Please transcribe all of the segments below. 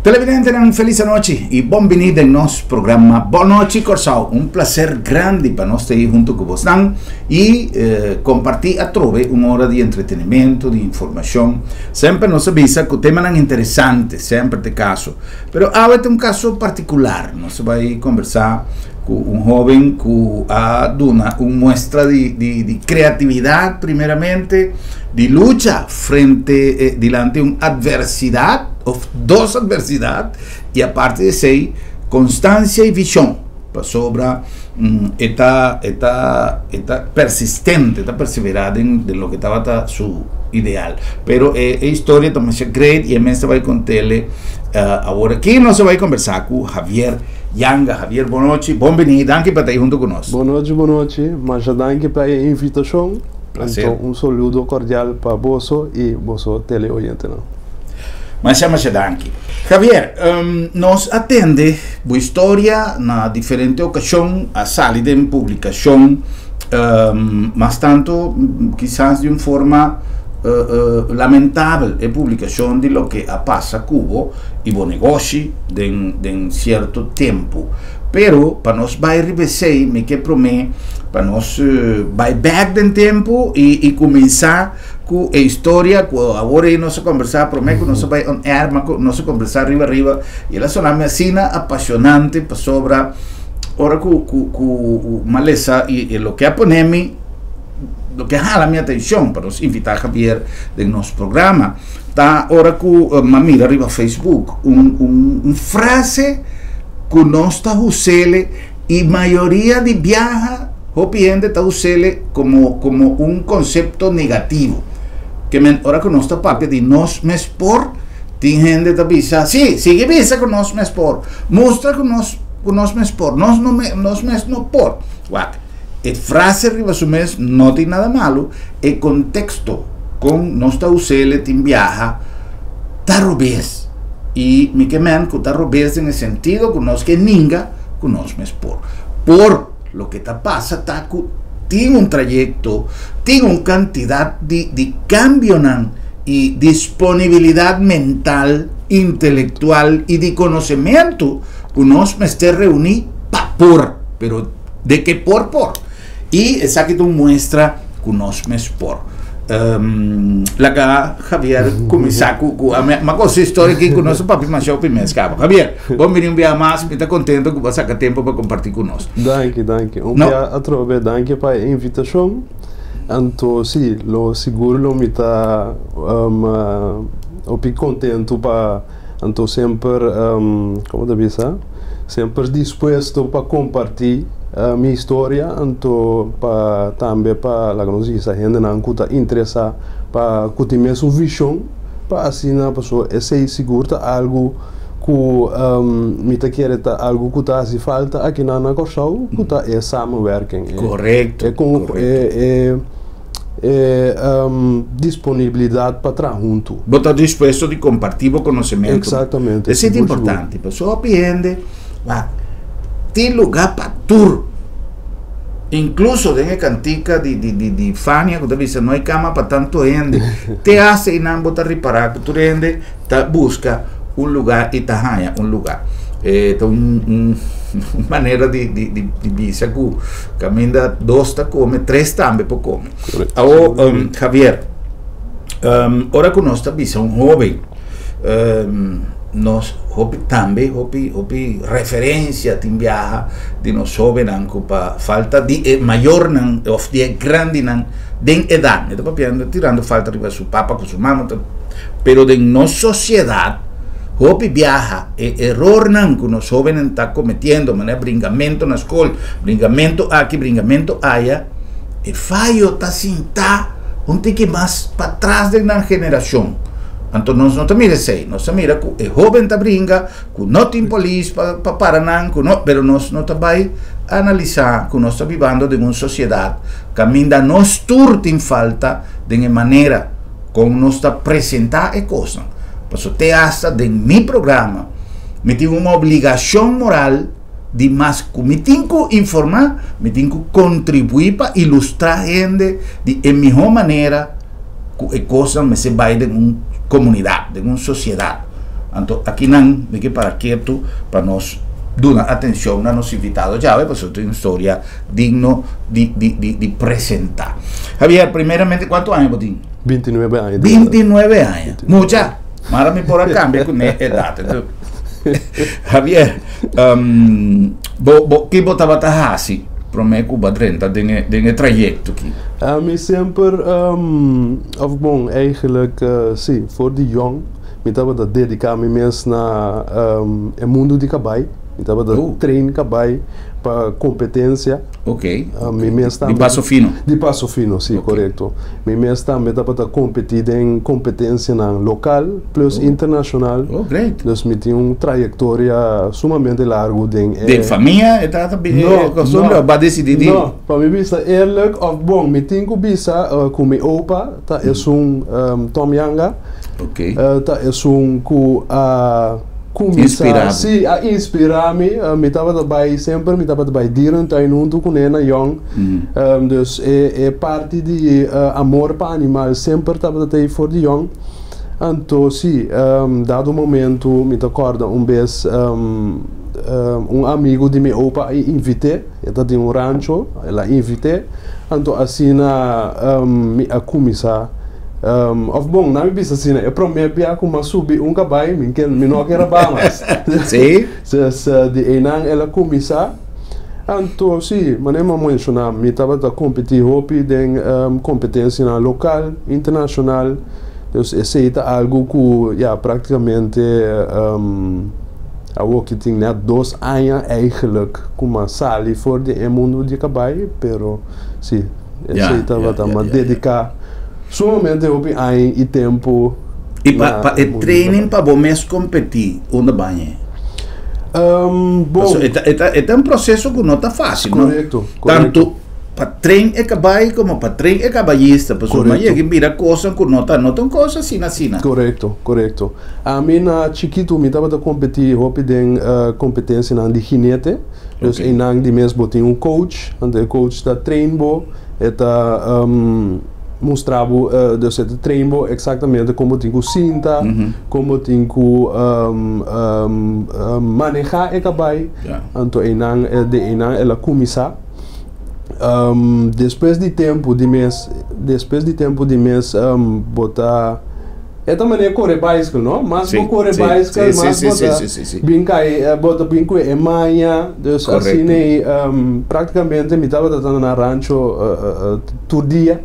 Televidente, una feliz noche y bienvenido en nuestro programa Boa Noite Corsao. Un placer grande para nos estar junto con vos y compartir a trove una hora de entretenimiento, de información. Siempre nos avisa que temas interesantes, siempre este caso. Pero ahora es un caso particular. Nos va a conversar con un joven que ha dado una muestra de creatividad, primeramente, de lucha frente delante una adversidad, o dos adversidades, y aparte de eso, constancia y visión sobre esta persistente, esta perseverada en lo que estaba su ideal. Pero historia también es great y me se va a contarle ahora aquí nos va a conversar con Javier Yanga. Javier, boa noite, bienvenido, danke por estar junto con nosotros. Boa noite, mas danke pela invitação. Então, saludo cordial para vos e vosso teleoyente. Mas chama danke. Javier, nos atende a história na diferente ocasião, a salida em publicação, mas tanto, quizás de uma forma lamentável, a publicação de lo que passa Cuba e o negócio de certo tempo. Pero para nós vai revisar, me que promete, para nós vai back no tempo e começar com a história, que agora nós conversar, promete que nós vai on air, nós conversar arriba e ela só me assina apaixonante sobre ora com maleza e lo que aponemi, lo que jala minha atenção para nos invitar a Javier de nosso programa. Tá ora com mira arriba Facebook, frase que nós está usando e maioria de viaja hopiende está usando como concepto negativo. Que ora que nós está papi de nós me expor, tem gente que avisa, sim, sigue visa que nós me expor, mostra que nós me expor, nós não por. A frase arriba su mes não tem nada malo, o contexto com nós está usando tem viaja, tá robês. E me queman que está robês no sentido que nós que ninguém que nós me expor. Por lo que está passa, tá tem trayecto, tem uma quantidade de cambio e disponibilidade mental, intelectual e de conhecimento que nós me este reunir por, pero de que por. E essa aqui muestra que nós me expor. Lá Javier começar com uma coisa histórica que o nosso papi machou primeiro escapa. Javier, vamos vir dia mais, me está contente que você sacar tempo para compartilhar conosco. Danke. Dia atrove, danke para a invitação. Então, sim, lo seguro lo me está contente para, então sempre, como deve ser, sempre disposto para compartilhar minha história, então também para a gente não está interessada para ter mesmo visão para assim na pessoa esse seguro algo que me tá querer algo que tá se falta aqui na Corsao que tá é samenwerking. Correto. Disponibilidade para estar junto. Botar disposto de compartilhar o conhecimento. Exatamente. Isso é importante. A pessoa aprende, tem lugar para tour. Incluso dentro cantica de Fania, que dice não há cama para tanto gente, te hace e não botar reparar que tu gente busca lugar e arranha lugar. Então, uma maneira de dizer que caminha dois tá come, três também para comer. Javier, ora que nós estamos jovem, nós também referência tem viaja de nós jovens para falta de maior ou de grande de idade, então tirando falta de seu papa com sua mamãe, pero de nossa sociedade hopi viaja error que nós jovens está cometendo, mané bringamento na escola, bringamento aqui, bringamento allá, e falho tá assim que mais para trás da geração. Então nós não mira sei, nós mira que o jovem está brinca, que não tem polícia para parar, pero nós não vai analisar que nós estamos vivendo em uma sociedade que ainda nós tem falta de maneira como nós está apresentar a coisa. Por isso, te hasta de meu programa, me tenho uma obrigação moral de mais que me tenho que informar, me tenho que contribuir para ilustrar a gente de melhor maneira que a coisa me se vai de uma comunidade, de uma sociedade. Então, aqui não, me que para quieto, para nós dar atenção a nossos invitados, já, porque isso tem uma história digno de apresentar. Javier, primeiramente, quantos anos você tem? 29 anos. 29 anos. Mucha. Mara me por cambio com a idade. Então, Javier, que você estava assim? Para mim, Cuba 30, tem trajeto aqui. Me sempre, bom, eigenlijk, sim, voor de jong, me estava a dedicar me mesmo na mundo de cabai, me estava a treinar cabai para competência. Ok. Me mesmo de passo fino. De passo fino, sim, okay. Correto. Me mesmo também estava a competir em competência na local plus internacional. Oh, great. Dus me tinha uma trajetória sumamente larga. De família, estava para decidir? Não, para mim, bisa eerlijk, of bom, me tinha que bisa com meu opa, tá é Tom Yanga. Ok. Tá é inspirado. Sim, a inspirar-me, me estava também sempre, me estava também dieren tuin junto com ena jong, dus é parte de amor para animal, sempre estava até for de jong. Então, sim, dado momento, me recordo vez, amigo de meu opa invité, ele tinha rancho, ela invité, então assim me a começar. Of bom, não me bisa assim, eu prometo que eu subi cabai, me não quero mais. Sim. De enang ela começar, então sim, mas nem mencionar, me estava a competir hopi em competência na local, internacional, então esse é algo que já praticamente a que tem net 2 anos eigenlijk como sali voor de mundo de cabai, pero sim, esse estava a dedicar sumamente hopi aí e tempo. E para treinar para você competir, onde vai? Bom, é processo que não está fácil, correto, não? Tanto para treinar é cabai como para treinar é cabaísta, para sua que vira coisa que não está coisa assim. Correto. A mim na chiquito me estava a competir hopi em competência na de jinete, dus em nang de mesmo tinha coach, onde o coach está treinando, está mostrava dus het treino exatamente como tem que cinta, como tem que manejar o cabai, então ela começa depois de tempo de mês botar também correr bicycle, não? Mas vou correr bicycle, mas bota brinco e manha, dus assim praticamente me estava tratando na rancho todo dia.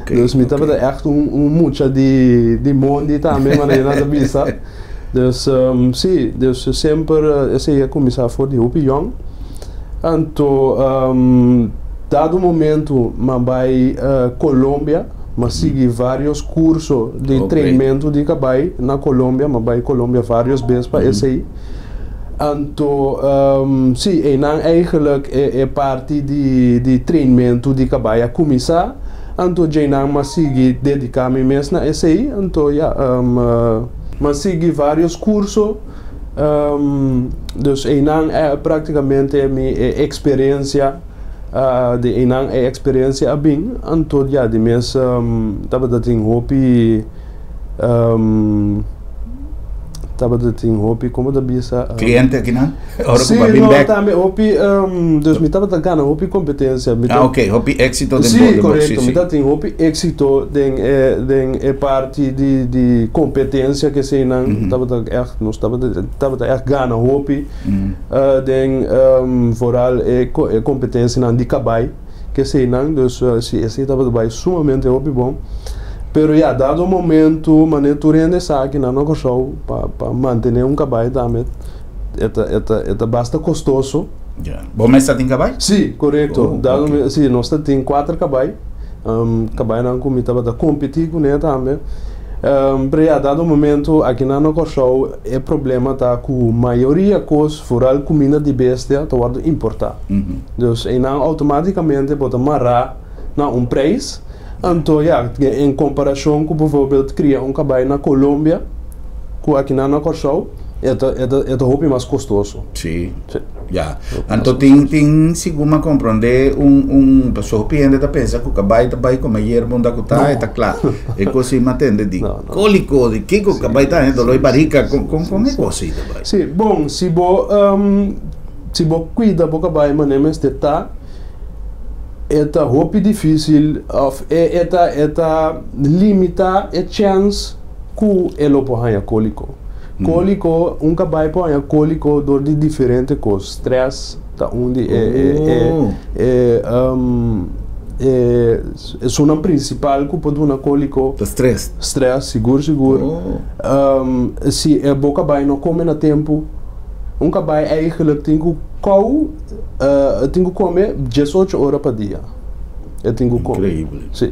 Dus me estava echt muita de monde também, mas não bisa. Dus sim, dus sempre esse ia começar for de hopi jong. Então dado momento, mas vai Colômbia. Mas segui vários cursos de treinamento de cabai na Colômbia, mas vai Colômbia várias vezes para esse aí. Então, sim, eigenlijk é parte de treinamento de cabai a começar. Então, já não segui dedicar-me mesmo a esse aí. Então, mas segui vários cursos. Dus praticamente a minha experiência. De enang experiência bem, então já de mês estava a ter hopi como da bisa cliente aqui não? Sim, não também hopi dus me estava a ganhar hopi competência. Ok, hopi êxito de sim, correto, me estava a hopi êxito de parte de competência que se não estava a ganhar hopi vooral competência na de cabai que se não, dus esse estava bem sumamente hopi bom. Pero já dado o momento, maneira de saque na nossa show para manter cabai também, é bastante custoso. Bom, mas tem cabai? Sim, correto. Dado sim, nós temos 4 cabai. Cabai não como estava a competir com ele também. Pero já dado o momento aqui na nossa show, é problema tá com a maioria coisa fora comida de bestia tá word importar. Então, e não automaticamente pode amarrar na preço. Então, em comparação com, por exemplo, criar cabai na Colômbia, com aqui na nossa show, é hobby mais custoso. Sim. Sim. Já. Então tem seguma compreender pessoa piende da pensa que o cabai vai comer hierba da cuta tá claro. É coisa matende de cólico de que o cabai tá dolor de barriga com é coisa aí também. Sim, bom, se bo cuida bo cabai manemes tá hobby difícil limita a chance que ele pode cólico. Cólico, cabai pode cólico dor de diferente coisas, stress, tá onde é zona principal que pode uma cólico. Stress, seguro. Se é boca cabai não come na tempo, cabai eigenlijk tem que comer 18 horas por dia. Incrível. Sim.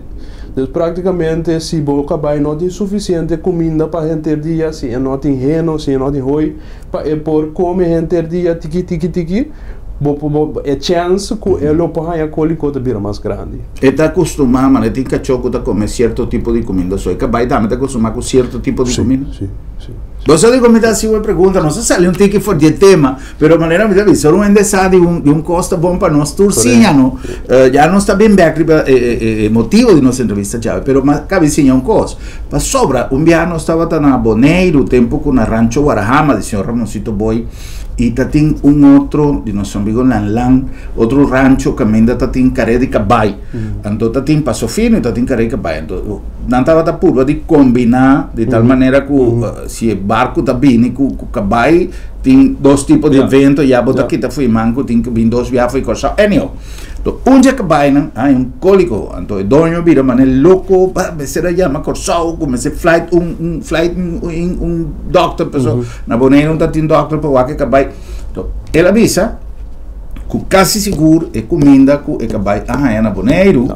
Então, praticamente, se o cabai não tem suficiente comida para gente dia, se não tem reno, se não tem roi, para por comer gente dia, tiki, é chance que ele pode cólico de vira mais grande. Está acostumado, mas tem cachorro que come certo tipo de comida, só que cabai também está acostumado com certo tipo de comida. Sim. Você de comentar assim uma pergunta, não sei se sale tique for de tema, pero maneira me deve ser endesado de costa bom para nós turcinha, não? Já não está bem motivo de nossa entrevista já, pero cabecinha coisa. Para sobra, dia nós estava na Boneiro, tempo com na Rancho Guarahama, de senhor Ramoncito Boy, e tem outro de nosso amigo Lanlan, outro rancho que ainda tem caré de cabai. Então tem Passo Fino e tem caré de cabai. Então não estava da pura de combinar de tal maneira que se o barco está bem com o cabai, tem dois tipos de evento, e a bota aqui está foi manco, tem que vir dois viagens, foi coisa. Anyhow, então dia cabai não, cólico, então o dono vira mané louco, será já uma corsão, comecei flight doctor pessoal, na Boneiro não tem doctor para o que cabai. Então ela avisa que quase seguro é comida que o cabai é na Boneiro.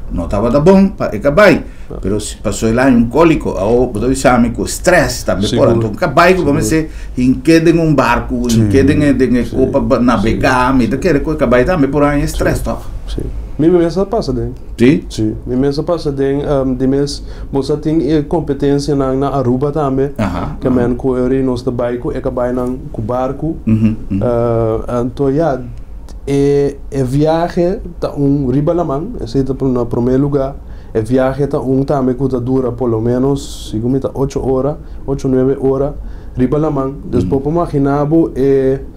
Não estava da bom para cabai, mas passou lá cólico, ou pode avisar com stress também, então cabai que vamos dizer, queda em barco, queda em copa navegar, mas quer que cabai também por aí stress, tá? Sim. Minha mesa passa dentro. Sim? Minha mesa passa dentro, de mês, você tem competência na Aruba também, que man com ele nos da bairro, cabai com barco, então viagem tá ribalamang, esse tá no primeiro lugar. Viagem tá também que dura pelo menos, segundo 8 horas, 9 horas. Ribalamang, depois imaginar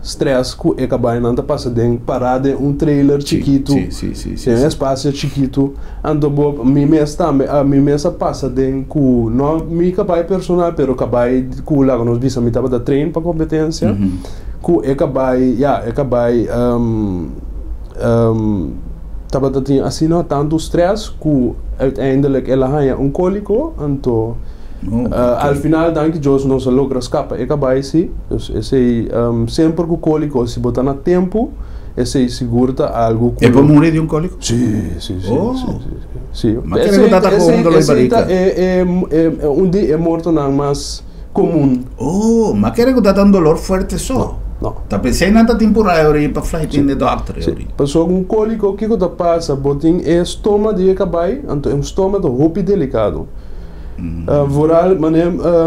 stress que cabai não tá passando parada trailer chiquito, tem espaço chiquito. Então minha mesa passa dentro com não me cabai personal, pero cabai com lá nós visa me tava da treino para competência. Que cabai tava tinha assim não tanto stress que uiteindelijk ela ganha cólico, então al final dank Deus não se logra escapar cabai sim, esse sempre que cólico se botar na tempo esse segura algo é para morrer de cólico? Sim. Mas que está com dor de barriga? É morto não mais comum. Mas que está dando dolor forte só? Não. Tá pensando nada temporário aí para flight in the doctor. Pessoa com cólico, o que passa? Botin é estômago de cabai, então é um estômago muito delicado. Voral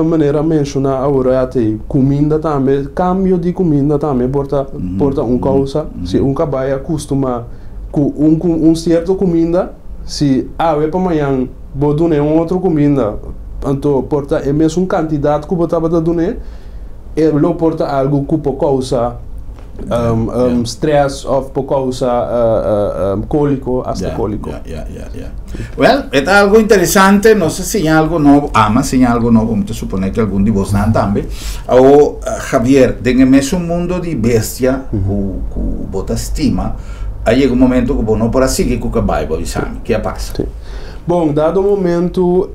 maneira mencionar agora até comida também, cambio de comida também porta causa. Se cabai acostuma com certo comida, se é para amanhã botar outra comida, então porta é mesmo quantidade que botava da doner. Ele porta algo que por causa stress ou por causa cólico, hasta cólico. Well, é algo interessante, não sei se é algo novo, mas se é algo novo, vamos suponer que algum de vocês não também. Ou Javier, dentro desse mundo de bestia, que bota estima, aí chega um momento que não pode seguir com o cabalho, que passa? Bom, dado o momento,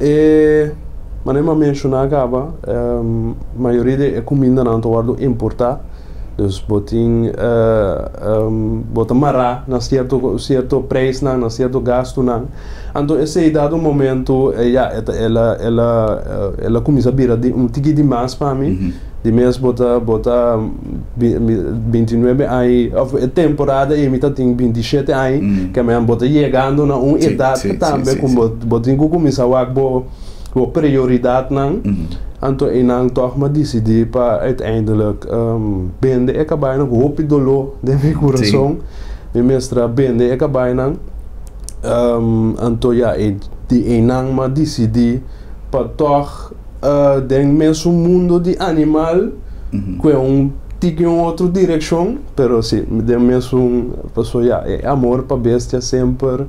mas não mencionar acaba, a maioria da comida não está importar, então botem bota mará na certo preço na certo gasto não, então esse dado momento ela começa a virar tique demais para mim, de mês bota 29 aí a temporada e me tem 27 aí que me bota chegando na idade também como botem que começa a wat prioriteit nang. En toen inang toch maar decidi para uiteindelijk bende ik heb bijna hoop idolo de mijn corazon. Mijn meestra bende ik heb bijna. En toen ja die inang maar decidi para toch denk mensen mundo di animal que tique outra direção, pero sim, de mesmo pessoa ja, amor para bestia sempre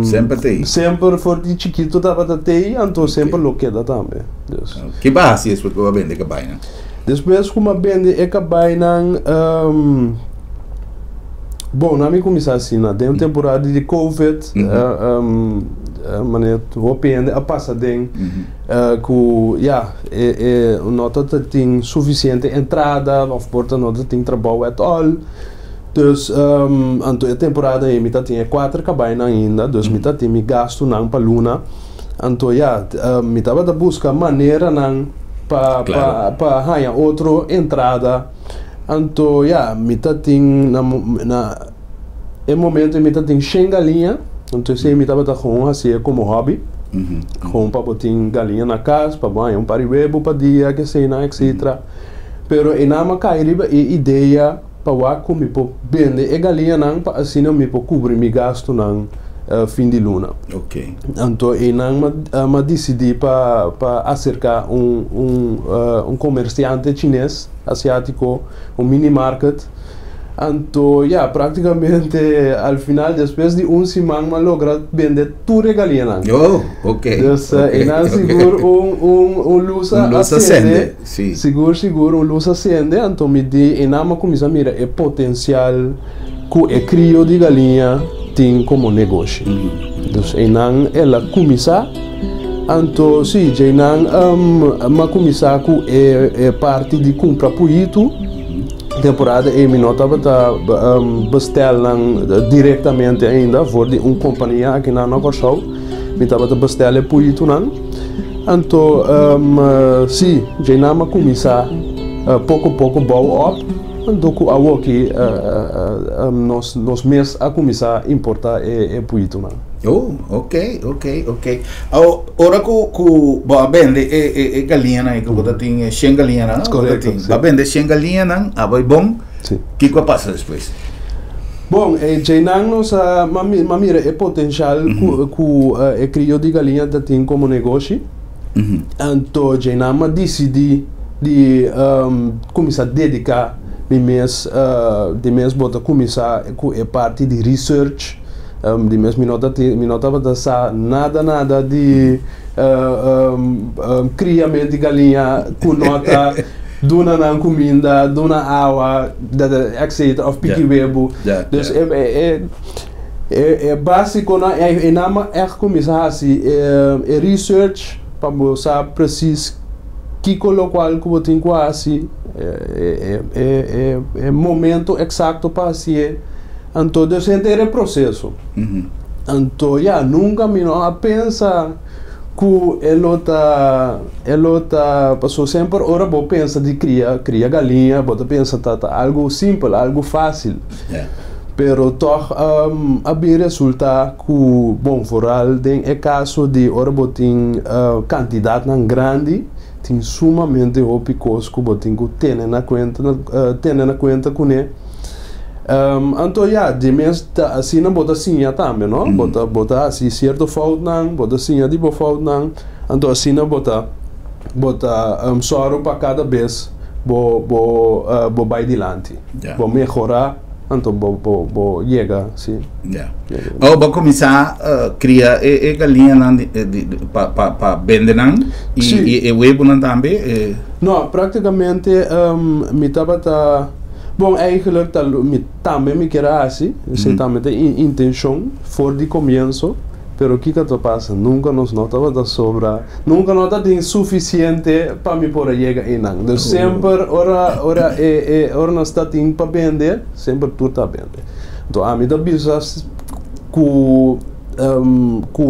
sempre tem. Sempre for de chiquito tava tem, então sempre lo queda também. Que base é isso que vai vender que vai, né? Depois como vende é que vai bom, na minha começar assim, na tem temporada de Covid, maneira hoopende a passa ding, que ja, nota tem suficiente entrada, of porta nota tem trabalho at all. Dus a temporada aí mita tinha 4 cabaina ainda, dus mita tem me gasto não para luna. Então ja, mita vai buscar maneira não para ganhar outra entrada. Então ja, mita tem na momento mita tem 100 galinha. Então se mita vai com assim como hobby. Com para botar galinha na casa, para banhar pariwebo para dia que sei na etc. Pero enama cairiba e ideia para como me po vender e galinha não para assim não me po cobrir me gasto não fim de luna. Ok. Então enama ma decidi para acercar comerciante chinês asiático mini market. Então, ja, praticamente al final, depois de semana, logra vender tudo galinha. Oh, ok. Então, okay. Seguro luz acende. Sim. Seguro luz acende. Então, me di, enama começa a mirar o potencial que o crio de galinha tem como negócio. Então, enam ela começa. Então, sim, enam ma começa com a parte de comprar poito. Temporada e me notava bestellen diretamente ainda voor de companhia aqui na Nova Show. Me estava bestellen por isso não. Então, sim, já não começar pouco a pouco bau up. Então, com a aqui nós meses a começar a importar por isso não. Oh, ok. Ora que vai vender galinha aí que você tem 100 galinhas, não? Correto. Vai vender 100 galinhas, não? Vai bom. Sim. Que vai passar depois? Bom, já nós mira o potencial que o crio de galinha tem como negócio. Então já não decidi de começar a dedicar de mês bota começar com a parte de research. De mesmo me notava nada de criamento de galinha com nota dona na comida, dona água, etc. of piquiwebo. Dus é básico na é nama começar assim research para mostrar preciso que colocar que botem quase é momento exato para assim. Então, eu senti o processo. Então, já, nunca me não pensa que ela passou sempre, ora, vou pensar de criar galinha, vou pensar algo simples, algo fácil. Pero, toch, abrir resulta que, bom, foral, tem é caso de, ora, botem quantidade grande, tem sumamente opicos que botem que ter na conta com ele. Então, já, de mês assim não bota assim também, não? Bota assim certo falta não, bota assim de boa falta não. Então, assim não bota só para cada vez, vou vai adiante, vou melhorar, então vou chegar, sim. Ou vou começar a criar galinha para vender não e web não também. Não, praticamente me estava bom, eigenlijk também me quero assim, você também tem intenção for de começo, pero o que passa? Nunca nos notava da sobra, nunca nota tem suficiente para me por chegar em não. Então sempre ora nós está tem para vender, sempre tudo está vender. Então a mim da business com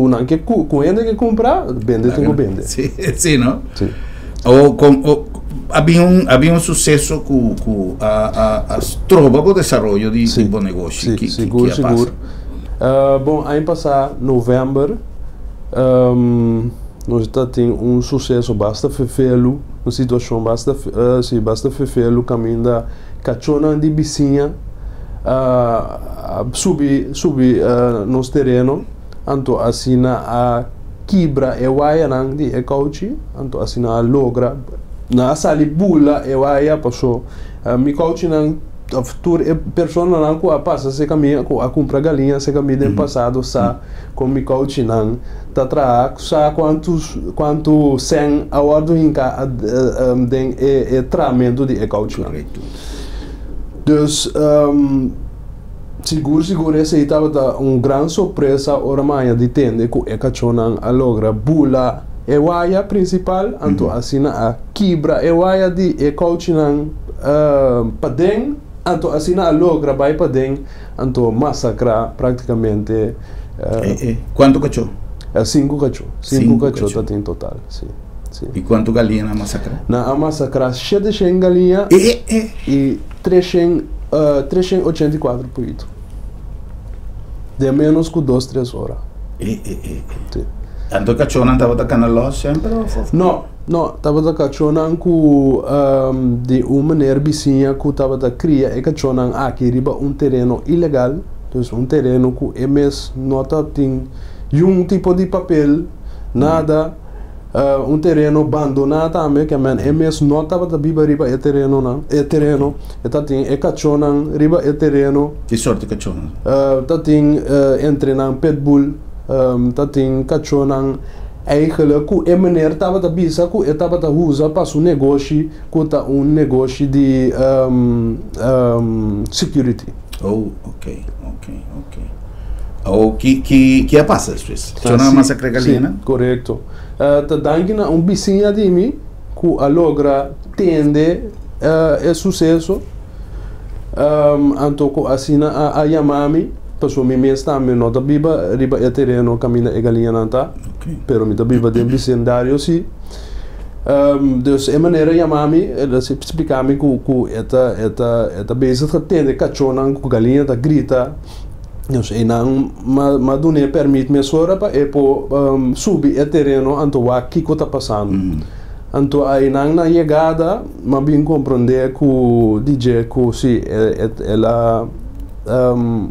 não que ainda que comprar, vender tem que vender. Sim, não? Sim. Havia sucesso com a trova para o desenvolvimento de bom negócio. Sim, seguro. Bom, ano passado, novembro, nós temos sucesso basta fefelo, uma situação basta fefelo, caminho da cachona de vizinha, subir nos terreno, anto assina a quebra e waia nang di e coach, anto assina a logra, na sali bula e waia passou, mi coach nang a futura persona não que passa se caminha a comprar galinha se caminha no passado sa com mi coach não tá atrás sa quanto sem a ordem inca den tratamento de coach não dus seguro esse estava grande surpresa ora manhã de tende que é cachonang a logra bula e waia principal anto assina a quebra e waia de coach não padeng anto assina a logra vai para dentro, anto massacrar praticamente. Quanto cachorro? 5 cachorros. 5 cachorros está em total, sim. E quanto galinha na massacrar? Na massacrar 700 galinhas e 384 poitos. De menos que 2-3 horas. Anto cachorro não estava tacando lá sempre? Não, estava da cachorro com de uma maneira vizinha que estava da cria e cachorro aqui riba terreno ilegal, então terreno que é mesmo nota tem tipo de papel, nada, terreno abandonado também, que é mesmo não estava da biba riba terreno, tá tem cachorro riba terreno. Que sorte de cachorro? Tá tem entrenando pitbull, tá tem cachorro eigenlijk que a maneira estava a bisa que estava a usar para o negócio que está negócio de security. Oh, ok. O que é passa isso? Chona massacre galinha? Correto. Tá dando vizinha de mim que a logra tende é sucesso. Anto que assina a yamami. Pessoa me está me nota biba riba e terreno caminha e galinha não tá, pero me tá biba de vecindário sim. Dus é maneira chamami, ela se explicar me que esta bezig getende cachorro com galinha da grita, dus e não madune permite me sora para e po subir e terreno anto o que está passando. Anto aí na chegada, mas bem compreender que o DJ que se ela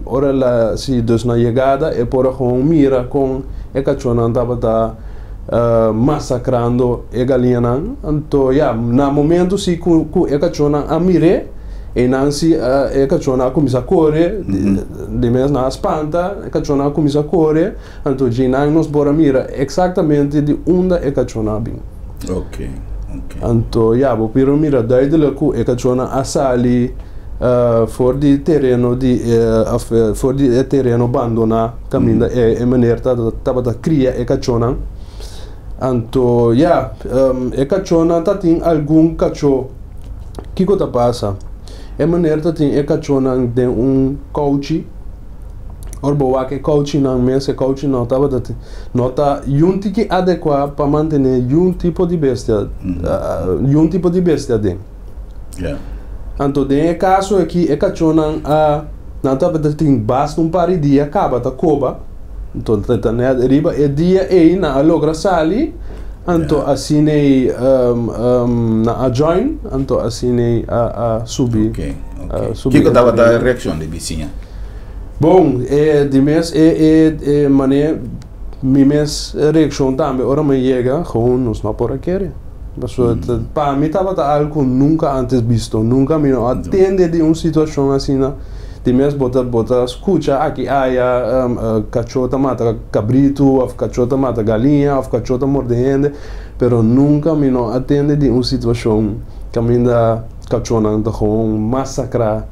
ora si dus na chegada e por gewoon mira com e cachorro estava massacrando e galinha então na momento si ku e cachorro a mire e não si e cachorro começa a correr de mês na espanta e cachorro começa a correr então já nos bora mira exatamente de onde e cachorro bem. Ok. Então vou piro mira duidelijk ku e cachorro a sali voor die terreno voor die terreno abandona caminda e maneira tava cria e cachorro anto e cachorro tem algum cachorro que coisa passa e maneira tem e cachorro tem coach orbo que coach não mês coach não tava nota que adequado para manter tipo de bestia tipo de bestia dentro. Então, tem caso aqui, é cachorro não estava tem basta par de dia acaba da coba, então tá na riba é dia na logra sali, então assim na join, então assim a subir. Que estava da reação de vizinha? Bom, de mês maneira minha reação também, ora me chega, gewoon nos não por aqui. Para mim estava algo nunca antes visto, nunca me atende de uma situação assim, de mesmo bota escuta aqui cachorro mata cabrito, ou cachorro mata galinha, ou cachorro mordendo, pero nunca me atende de uma situação que me dá cachorro com massacrar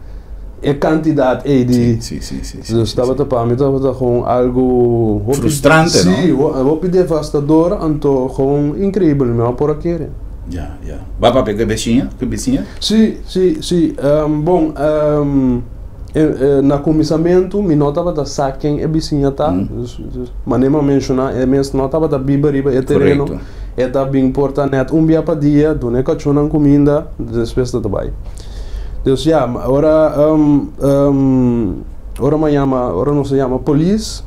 a quantidade de estava para mim estava com algo frustrante, sim, vou devastador, então com incrível, me por aqui. Vai para pegar vizinha? Sim. Bom, na começamento, me notava da saquem e vizinha tá, mas nem mencionar, é mesmo notava da biba riba e terreno, é da bem importante, dia para dia, do neca chonang comida, depois da trabalho. Dus agora não se chama polícia,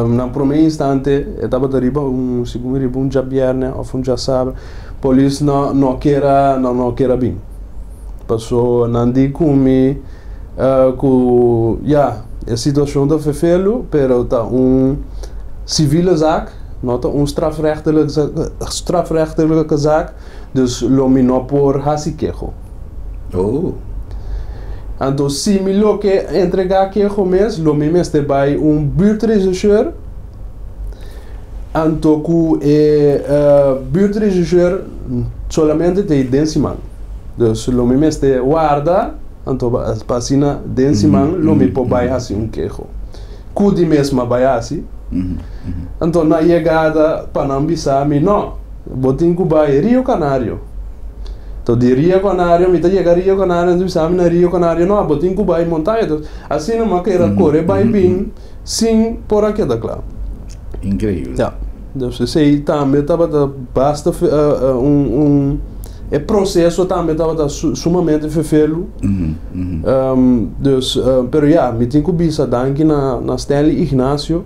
na primeiro instante, eu estava arriba segundo dia viernes ou dia sábado, a polícia não queira bem. Passou nandi comi a situação da fefelo, pero tá civile zaak, nota strafrechtelijke zaak, dus lomi no por hasikejo. Oh. Então, se me lo que entregar quejo mes, lomi mes te vai buurtregisseur. Então, o buurtregisseur solamente tem 10 man. Dus lomi mes te guarda, então passina 10 man, lomi po vai assim quejo. Cudi mesma vai assim. Então, na chegada para não bisar, não, botin que vai Rio Canário. Então, de Rio Canário, me chega Rio Canário, então bisar na Rio Canário, não, botin que vai montanha. Então, assim não queira correr vai bem, sim, por aqui da claro. Incrível. Ja, dus sei também estava basta o processo também estava sumamente vervelho. Dus, pero ja, me tenho que bisa danke na Stanley Ignacio.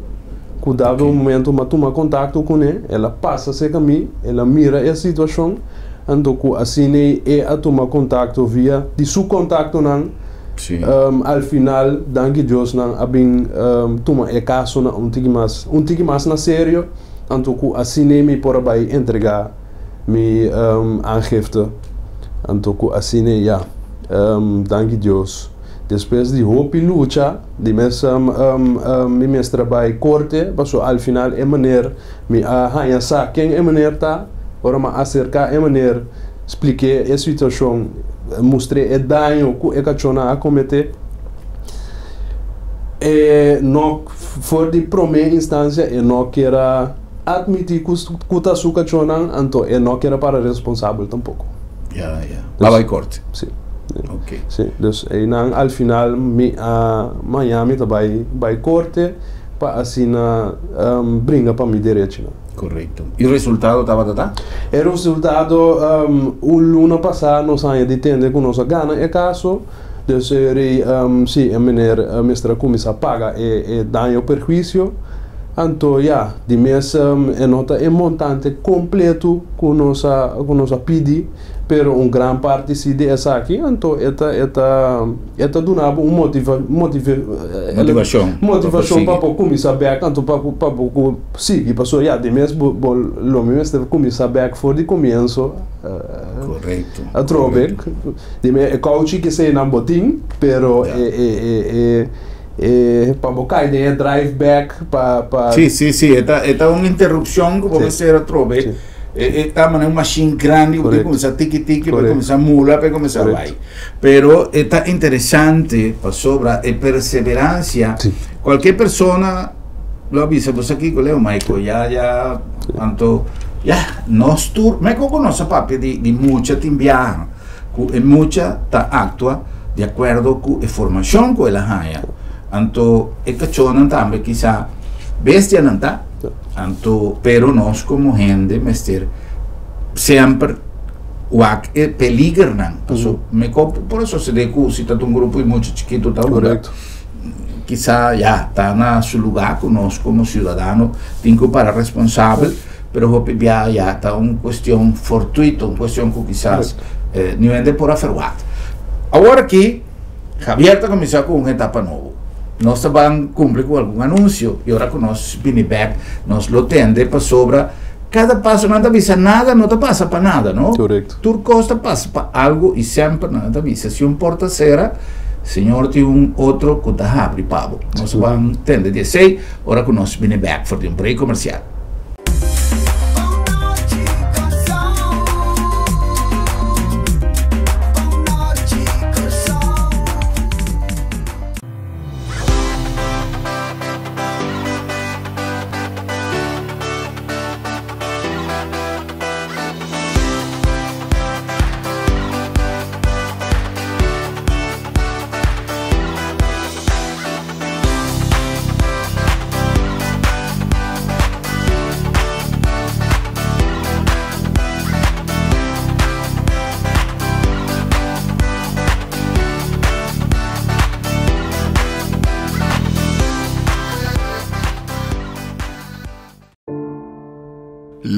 Cuidado o momento mas toma contato com ele, ela passa se caminho, ela mira a situação, então assim a tomar contato via de seu contato não, al final danke Deus não abin toma o caso não um tique mais na sério, então assim me por vai entregar me aangifte, então assim danke Deus. Depois de hoop e luta, de mes trabalho corte, passou ao final é maneira me arranha quem é maneira tá, ora me acercar é maneira expliquei a situação, mostrei o dano que é cachona a cometer, e não for de primeira instância e não queira admitir que tá su cachona, então e não queira para responsável tampouco. Vai corte. Sim. Okay. Sim, dus al final Miami vai corte para assim brinca para mi direito. Correto. E o resultado estava tá? O resultado o luna passado nós ainda detende com nossa gana é caso, dus sim, a maneira mestra começa a pagar e dano perjuízo. Então, de mês nota é montante completo com nossa pedi, pero grande parte se de essa aqui, então esta donava motivação para começar back, então para seguir, passou de mês lo mesmo começar back for de começo. Correto. A trobe, de mês coach que sei não botin, pero para bocar ideia drive back para sim esta uma interrupção que pode ser a trobe esta é uma machine grande que começa a tiki vai começar a mula vai começar a vai pero esta interessante para sobra e perseverança qualquer pessoa lo avisa você aqui com o Michael já tanto nós tur me conosce papi de muita timbiar que muita tá actua de acordo com a formação que ela ganha. Anto e cachona também quizá bestia não tá anto pero nós como gente mester sempre o é peligro não por isso se decu se tá um grupo muito chiquito tá correto quizá tá na seu lugar conosco como cidadano tem que para responsável pero já tá uma questão fortuita uma questão que quizás não é de por aferrado agora aqui Javier está começando com uma etapa nova. Nós vamos cumprir com algum anúncio e agora que nós vamos back, nós lo tende para sobra. Cada passo não avisa nada, não te passa para nada, não? Correto. Tudo costa passa para algo e sempre não te avisa. Se um porta será, senhor tem outro que está abre pavo. Nós vamos tende de sei, agora que nós vamos back para um break comercial.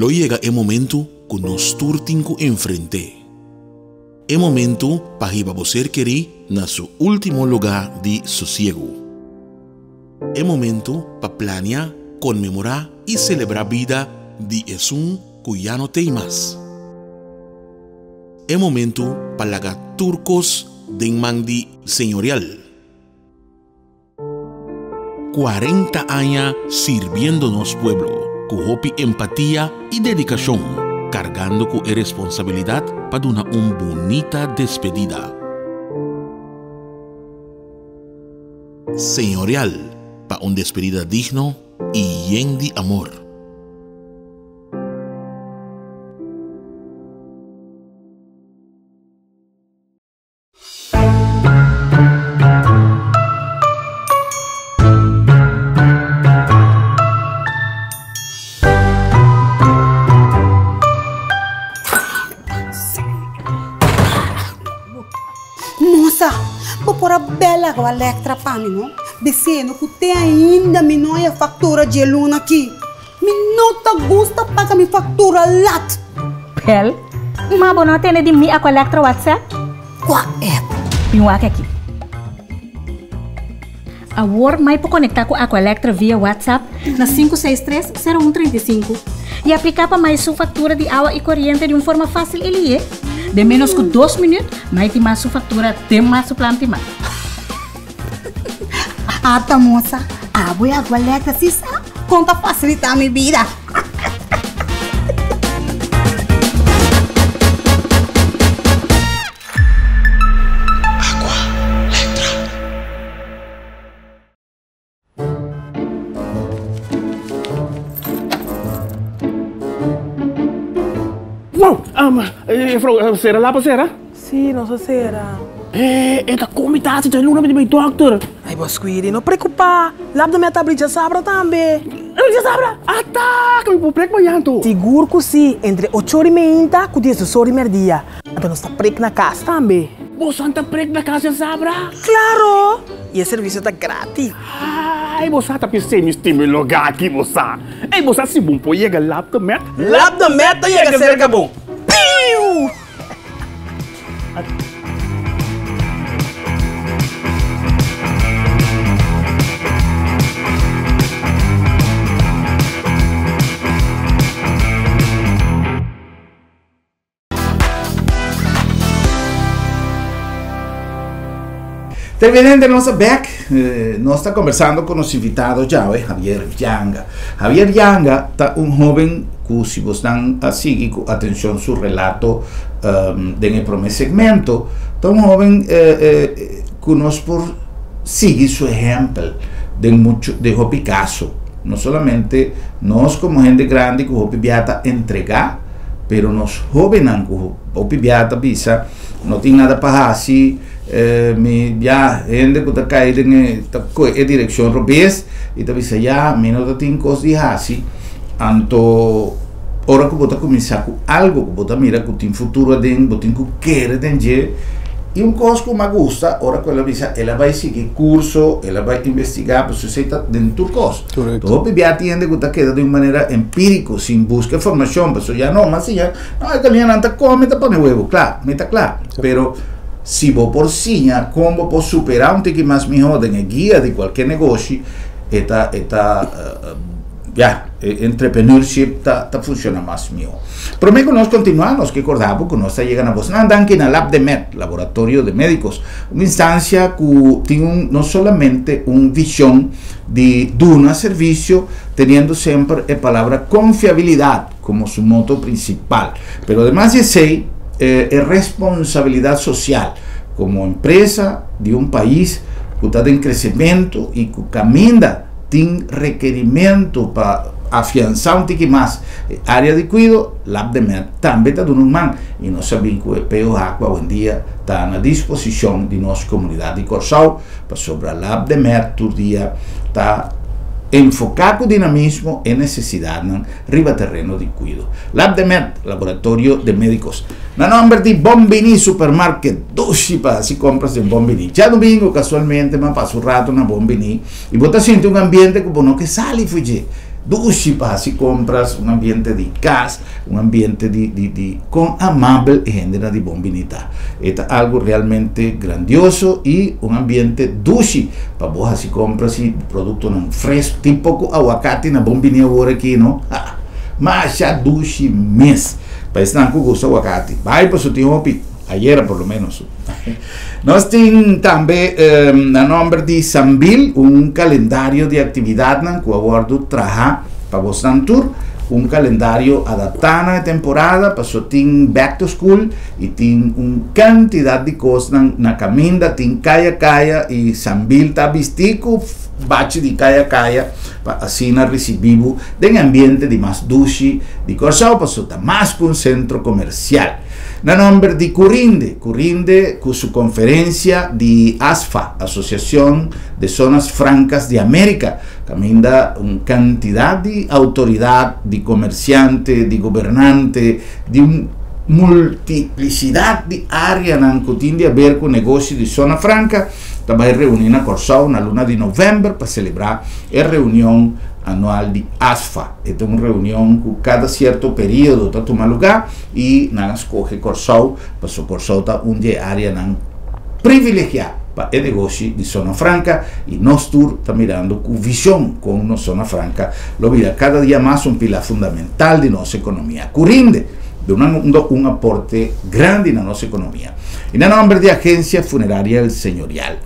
Lo llega el momento que nos turtinco enfrente. El momento para ir a ser querer en su último lugar de sosiego. El momento para planear, conmemorar y celebrar vida de Jesús que ya no tem más. El momento para lagar turcos de mandi señorial. 40 años sirviéndonos pueblo, con hopi empatía y dedicación, cargando con responsabilidad para una bonita despedida. Señorial, para una despedida digno y lleno de amor. Moça, vou pôr a bela com a Electra para mim, não? Beceno, que tem ainda minha fatura de luna aqui. Me nota gosta paga minha fatura lat. Pel, mas não tem de mim com a Electra WhatsApp? Qual é? Eu aqui. Agora, mais para conectar com a Electra via WhatsApp na 563-0135 e aplicar para mais sua fatura de água e corrente de uma forma fácil ele é. De menos que 2 minutos, mais tem mais sua fatura, tem mais sua planta mais. Ah, tá, moça. Ah, vou a Electra se sabe. Conta facilitar a minha vida. Sera lá para Sera? Sim, nossa Sera. Esta comitação de luna de meu doctor. Ai, boss, cuide, não preocupa. Lá da minha tablita sabra também. Já sabra? Tá, que eu prego banhando. Seguro que sim, entre 8h30 e 10h30. Então nós está prego na casa também. Você está prego na casa, sabra? Claro! E o serviço está grátis. Ai, você está pensando em lugar aqui, você. Ei, você se bom pode chegar lá da meta. Lá da meta chega cerca bom. Piu! Terminando nossa back, nós estamos conversando com nosso invitado já, Javier Yanga. Javier Yanga está jovem que, se você não sigue com atenção seu relato no primeiro segmento, está jovem que nós por seguir seu exemplo de hopi caso. Não somente nós como gente grande que hopi viata entregar, pero nós jovens que hopi viata bisa não tem nada para fazer. Mi ya gente que está caída en dirección robes y te dice ya mi no te cosas de así anto ahora que vos comienzar con algo que vos mira que tiene futuro den vos tiene que querer den y un cosa que me gusta ahora que ella va a seguir curso ella va a investigar pues se está dentro cosas todo ya tiende que queda de una manera empírico sin buscar información pues ya no más ya no italiano anda come te pone huevo claro me está claro pero se vou por sinha, como posso superar tique mais melhor em guia de qualquer negócio, entrepreneurship tá funciona mais melhor. Por mim, nós continuamos, que acordamos que nós está chegando a você, andando aqui na Lab de Med, Laboratório de Médicos, uma instância que tem não somente uma visão de dar serviço, tendo sempre a palavra confiabilidade como seu moto principal, mas además de ser responsabilidad social como empresa de un país que está en crecimiento y que camina tiene requerimiento para afianzar un tique más área de cuidado. Lab de Med también está dando un man y no sabemos que el PO Aqua hoy en día está a disposición de nuestra comunidad de Corsao para sobre Lab de Med todo día está enfocar con dinamismo en necesidad en riba terreno de cuidado. Lab de Med, Laboratorio de Médicos. Na nombre de Bombini Supermarket, 12 para si compras en Bombini. Ya domingo casualmente me paso un rato en Bombini y vos te sientes un ambiente como no que sale y fui dushi para si compras, un ambiente de casa, un ambiente con amable gente de bombinita. Es algo realmente grandioso y un ambiente dushi para vos así compras y producto no fresco, tipo aguacate na bombinita ahora aquí, ¿no? Mas ya dushi mes. Para estar con gusto aguacate. Vai para su tiempo ayer por lo menos. Nós temos também, a nombre de Sambil, calendário de atividade que eu abordo trabalhar para você tour, calendário adaptado à temporada, para você ter back to school e tem quantidade de coisas na caminho, tem caia e Sambil está vestido bate de caia para assim receber de ambiente de mais duche de Corsau, para você estar mais com o centro comercial. Na nombre de Curinde com sua conferência de ASFA, Associação de Zonas Francas de América, caminha quantidade de autoridade, de comerciante, de governante, de multiplicidade de áreas que tem a ver com o negócio de Zona Franca. Também reunir na Corsau na luna de novembro para celebrar a reunião anual de ASFA. É uma reunião que cada certo período está tomando lugar e nós escolhe Corsau, para o Corsau está dia área privilegiada para o negócio de Zona Franca e nós tour está mirando com visão com a Zona Franca. Lo vira cada dia mais pilar fundamental de nossa economia. Curinde de um aporte grande na nossa economia. E na nome de Agência Funerária El Señorial.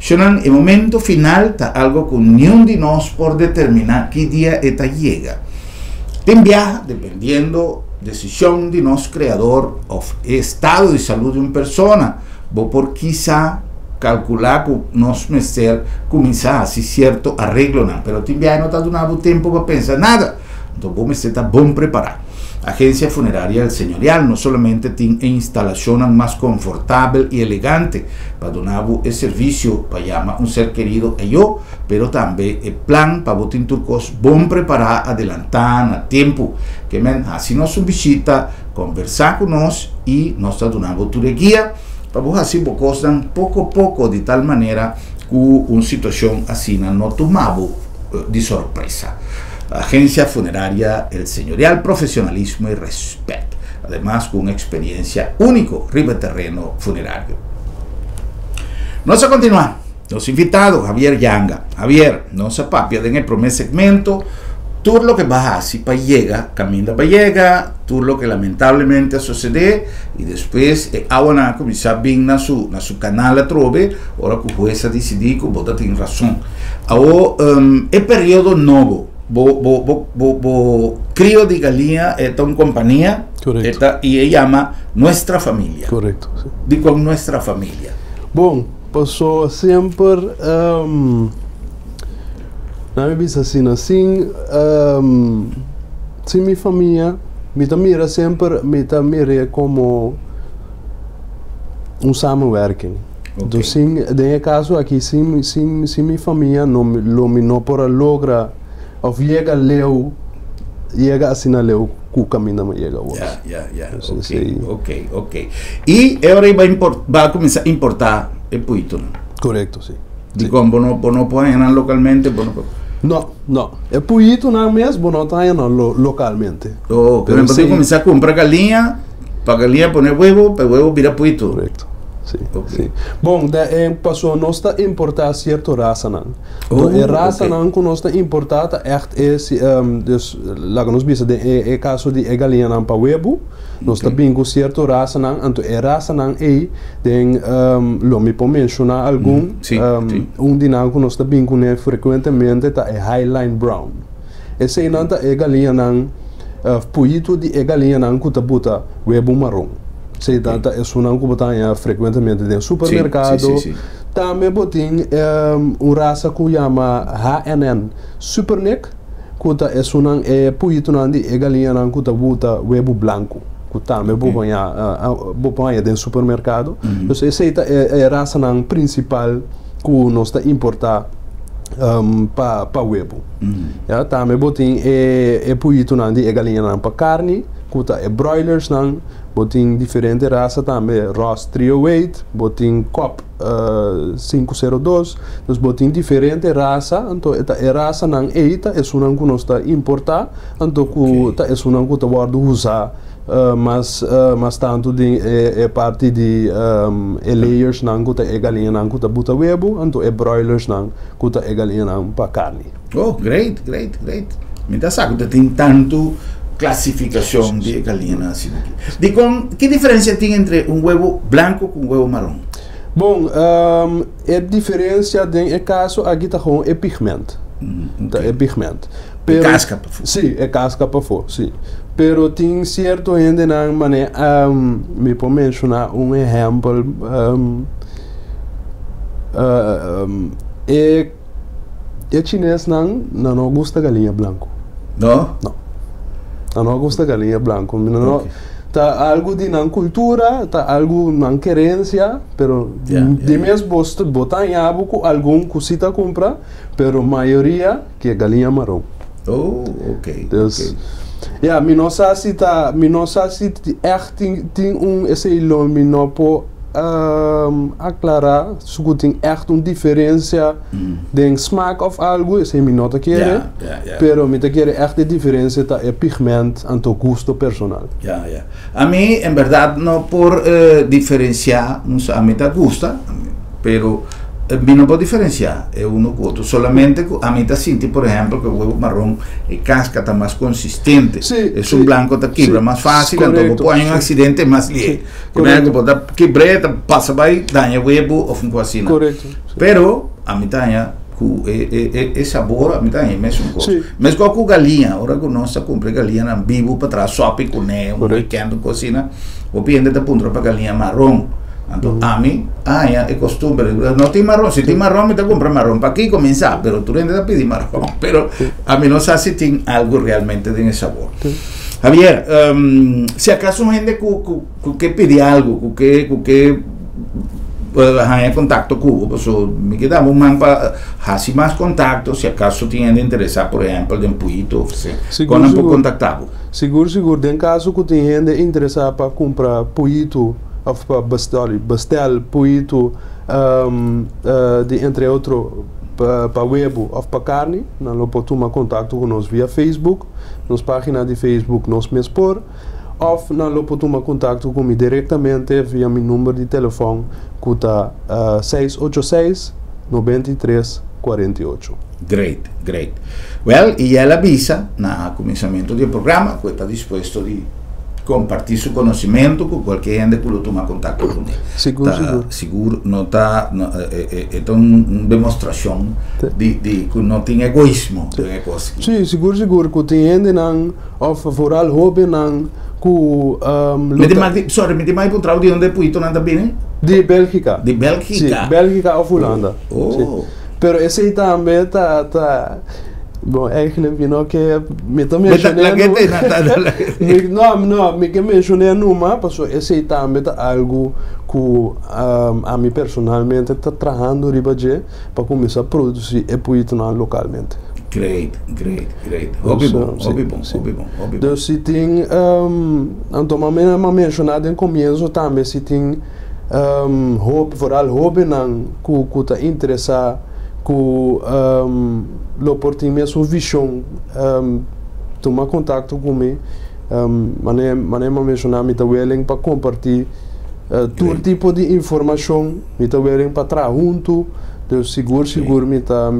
En el momento final está algo que nenhum de nós por determinar que dia esta llega. Tem viaja dependiendo decisión de nosso criador o estado de salud de uma persona. Vou por quizá calcular que nós meser começar a ser certo arreglo não, pero tem viaja não está dando tempo para pensar nada. Então vou meser está bom preparar. Agência Funerária El Señorial não somente tem instalação mais confortável e elegante para donar o serviço para chamar ser querido a eu, pero também é plan para botar turcos bom preparar, adelantar na tempo, que assim nós visita, conversar com nós e nós donamos tudo guia para vos assim costan pouco a pouco de tal maneira que uma situação assim não tomamos de sorpresa. Agencia Funeraria El Señorial, profesionalismo y respeto, además con una experiencia único, riba terreno funerario. Vamos a continuar. Los invitados, Javier Yanga. Javier, no se papia en el primer segmento, todo lo que va así para llega, camina para llega, todo lo que lamentablemente sucede y después ahora comenzar a bien na su canal a trove, ahora que jueza decidir que vos tiene razón. Ahora, el periodo nuevo. Crío de galinha é uma companhia e chama Nuestra Família. Correto. De com Nuestra Família. Bom, passou sempre na minha vida assim, se minha família me mira sempre, mira como samenwerking. Okay. Então, sim, no caso aqui, se minha família não por logra of llega leu, llega assim na leu, o caminho não chega hoje. Ok. E agora vai começar a importar o puito, Correto, sim. De como não pode ir localmente? Não. O puito não mesmo, não está indo localmente. Oh, pero você começar a comprar galinha, para galinha poner huevo, para huevo virar puito. Correto. Sim, okay. Sim. Bom, passou nós está importar certa raça não. A raça não que nós está importada é dus lá que nós vimos é caso de galinha não para huevo, nós está bem com certa raça não, então a raça não é tem me pode mencionar algum de não que nós está bem com frequentemente tá é Highline Brown. Esse não tá é galinha não puito de galinha não que tá bota huevo marrom. Sei tanta é uma que botam frequentemente no supermercado. Também botam raça que chama H&N Superneck, que é uma puito de galinha que bota huevo branco, que também botam no supermercado. Então essa é a raça principal que nós está importar para huevo. Também botam puito de galinha para carne. kuta broilers nang, boting diferente raça também, Ross 308, boting Cop 502, dus boting diferente raça, então esta raça nang eita é uma que nós está importar, então kuta é uma que guarda usar, mas tanto é parte de layers nang kuta é galinha nang kuta buta webo, então é broilers nang kuta é galinha nang para carne. Oh, great. Me dá saco, tem tanto classificação de galinha assim aqui. Que diferença tem entre um huevo branco com um huevo marrom? Bom, a diferença é caso aqui tá com é pigmento. É pigmento. É casca para fora. Sim, é casca para fora, sim. Pero tem certo gente na maneira, me pode mencionar um exemplo, é chinês não gosta galinha branco. Não? Não gosta galinha branco. Não, tá algo de não cultura, tá algo não querência, pero de mesmo botar em hábito algum cosita compra, pero maioria que é galinha marrom. Oh, ok. Dus, ja, mi não sei se echt tem esse ilumino aclarar se tem echt diferença de smaak of algo, esse mi não quer, pero mi quer echt a diferença tá é pigmento anto gosto personal. A mim, em verdade, não por diferenciar, a mim tá gusta, pero mi no puedo diferenciar uno con otro, solamente a mí te siente, por ejemplo, que el huevo marrón es casca, está más consistente, es un blanco, te quebra más fácil, entonces puede un accidente más lieve, que quebra, pasa por ahí, daña el huevo o un así. Pero a mí daña el sabor, a mí daña mesmo cosa. Mesmo com galinha, ahora que nós compramos galinha en vivo para trás, sopa com né, um weekend cocina, o piende de punto para galinha marrón. Entonces, a mí, es costumbre, no tem marrón, si tem marrón, me te compra marrón, para aquí comenzar, pero tú rendes a pedir marrón, pero a mí no sé si tiene algo realmente de sabor. Javier, si acaso gente que pide algo, que hay contacto con pues me queda un man para hacer más contacto, si acaso tiene de interesar, por ejemplo, de un pollito, con un poco contactado. Seguro, en caso que tiene gente interesar para comprar pollito, of bestel pollito de entre outro para web of para carne, não lo pode tomar contato conosco via Facebook, nos página de Facebook nos me expor, of não lo pode tomar contato comigo diretamente via meu número de telefone que está 686 93 48. Great. Well, e ela avisa no começamento do programa que está disposto de compartir su conocimiento con cualquier gente que lo toma contacto con él. Seguro, no está, es una demostración de que no tiene egoísmo. Sí, seguro, que tiene gente o vooral hobby me te mai encontrado de onde puito nada bem? De Bélgica. De Bélgica? Sí, Bélgica of Holanda. Sí. Pero esse também tá bom, eigenlijk não que me tô mencionando. Não, me que mencionei numa, passou esse também tá algo que a mim personalmente tá trabalhando ribaje para começar a produzir e poito localmente. Great. Hobby bom. Então se tem, então me mencionado em começo também se tem hobby não que tá interessado que lo portem mesmo visão tomar contato comigo mané mencionar me tá willing para compartilhar todo tipo de informação me tá willing para trabalhar junto então seguro me tá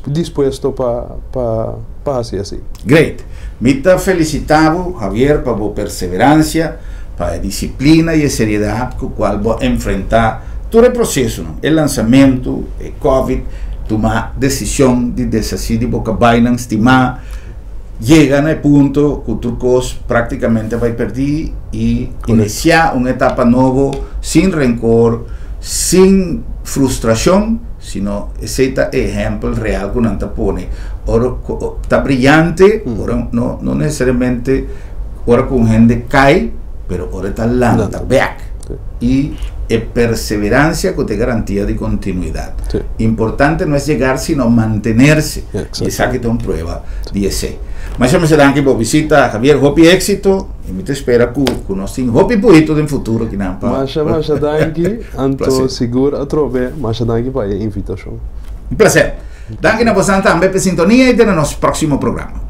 disposto para fazer assim. Great, me tá felicitado Javier para a perseverança, para a disciplina e a seriedade com a qual vou enfrentar todo o processo, o lançamento, o COVID, tomar decisão de desistir de boca Binance, estimar, chega no ponto que o turcos praticamente vai perder e iniciar uma etapa nova, sem rancor, sem frustração, sino esse é exemplo real que não está põe. Está brilhante, não necessariamente, ora com gente cai, pero ora está landa, back. y perseverancia que te garantía de continuidad. Sí. Importante no es llegar, sino mantenerse. Y esa que te prueba de ese. Mas me se dan que por visita, Javier, hopi éxito, y me te espera que nos tenga hopi puito en futuro que nampa. Mas danki, anto seguro a trove, mas danki para a invitação. Un placer. Danke na posanta, ambe per sintonia e até no nosso próximo programa.